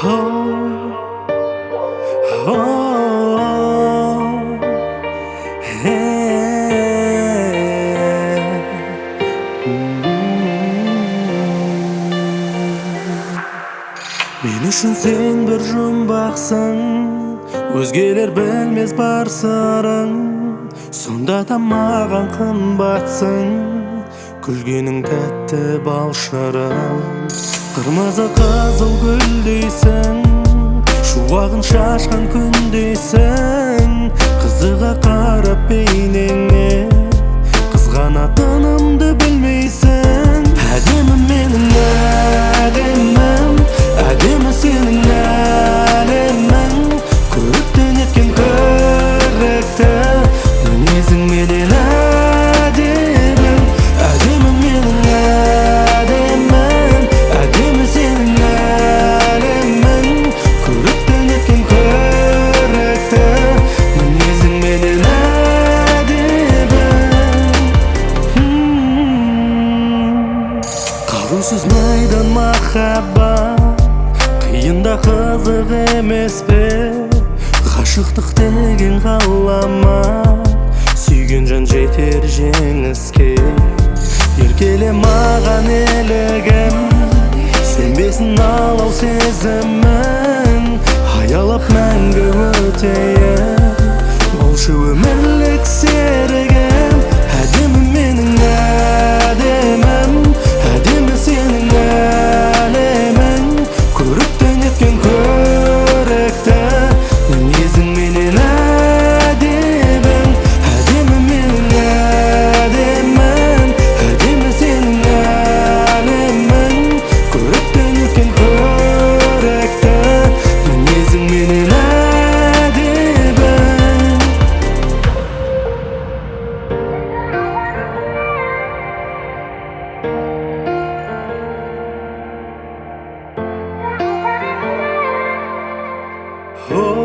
Мен үшін сен бір жұмбақсың, өзгелер білмес бар сырың. Сонда да маған қымбатсың, күлгенің тәтті бал шырын. Қырмызы қызыл гүлдейсің, шуағын шашқан күндейсің. Қызыға қарап бейнеңе, қызғанатынымды білмейсің. Әдемі менің әдемім, әдемі сенің әлемің. Көріктен еткен көрікті мінезің менен әдемі. Әдемі менің әдемім, әдемі сенің әлемің. Көріктен еткен көрікті мінезің менен әдемі. Қарусыз майдан махаббат, қиында қызық емес пе? Ғашықтық деген ғаламат, сүйген жан жетер жеңіске. Еркеле маған елігім, сөнбесін алау сезімін. Аялап мәңгі өтейін, болшы өмірлік серігім. Әдемі менің әдемім, әдемі сенің әлемің. Көріктен еткен көрікті мінезің менен әдемі. Әдемі менің әдемім, әдемі сенің әлемің. Көріктен еткен көрікті мінезің менен әдемі. Oh